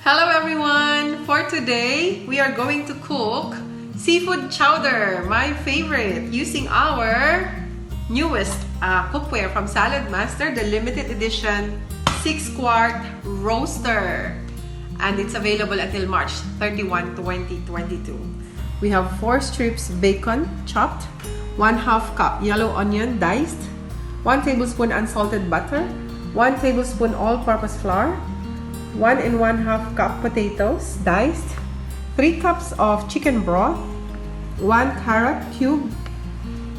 Hello everyone! For today, we are going to cook seafood chowder, my favorite, using our newest cookware from Saladmaster, the limited edition 6-quart roaster. And it's available until March 31, 2022. We have 4 strips bacon chopped, 1/2 cup yellow onion diced, 1 tablespoon unsalted butter, 1 tablespoon all-purpose flour, 1 1/2 cup potatoes diced, 3 cups of chicken broth, 1 carrot cube,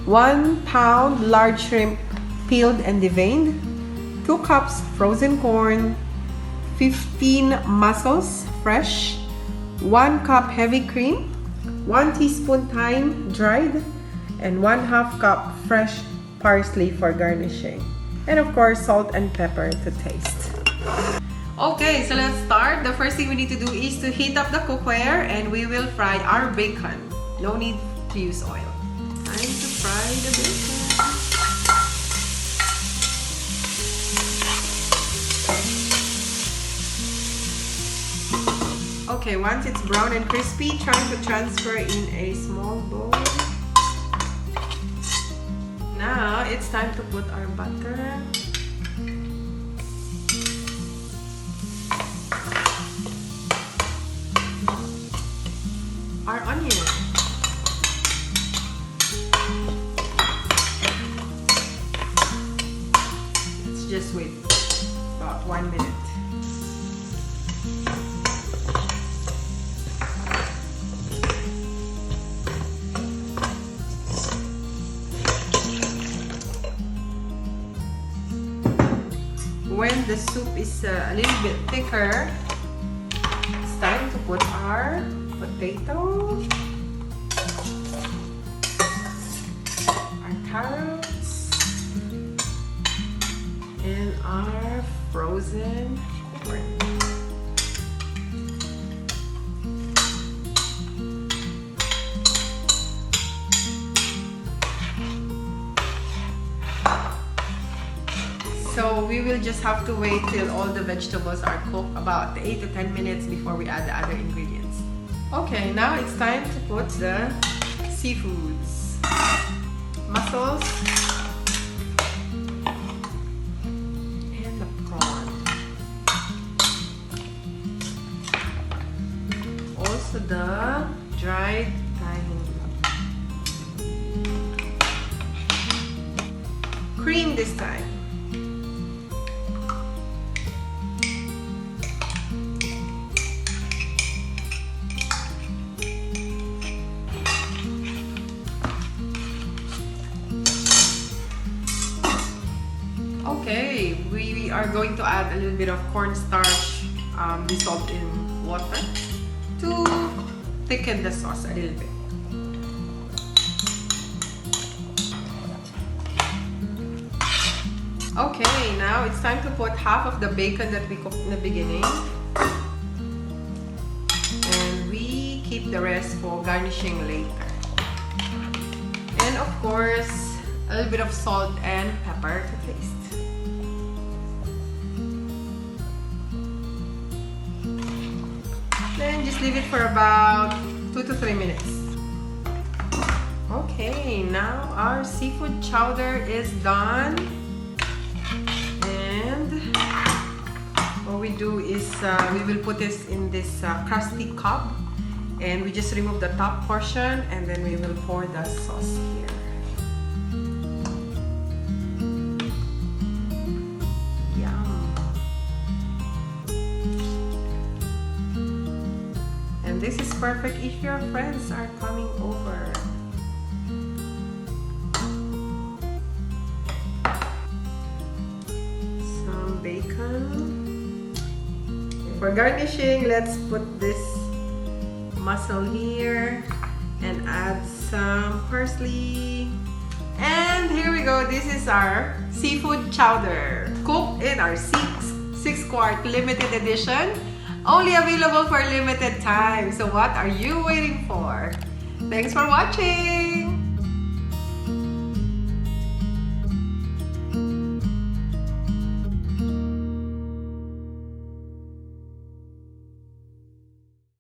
1 pound large shrimp peeled and deveined, 2 cups frozen corn, 15 mussels fresh, 1 cup heavy cream, 1 teaspoon thyme dried, and 1/2 cup fresh parsley for garnishing, and of course salt and pepper to taste. Okay, so let's start. The first thing we need to do is to heat up the cookware and we will fry our bacon. No need to use oil. Time to fry the bacon. Okay, once it's brown and crispy, try to transfer in a small bowl. Now, it's time to put our butter. Our onion. Let's just wait about 1 minute. When the soup is a little bit thicker, it's time to put our potato, our carrots, and our frozen corn. So we will just have to wait till all the vegetables are cooked, about 8 to 10 minutes before we add the other ingredients. Okay, now it's time to put the seafoods. Mussels and the prawn. Also the dried thyme. Cream this time. Okay, we are going to add a little bit of cornstarch dissolved in water to thicken the sauce a little bit. Okay, now it's time to put half of the bacon that we cooked in the beginning. And we keep the rest for garnishing later. And of course, a little bit of salt and pepper to taste. Then just leave it for about 2 to 3 minutes. Okay, now our seafood chowder is done. And what we do is we will put this in this crusty cup, and we just remove the top portion, and then we will pour the sauce here. This is perfect if your friends are coming over. Some bacon. For garnishing, let's put this mussel here and add some parsley. And here we go. This is our seafood chowder, cooked in our 6-quart limited edition. Only available for a limited time. So what are you waiting for? Thanks for watching!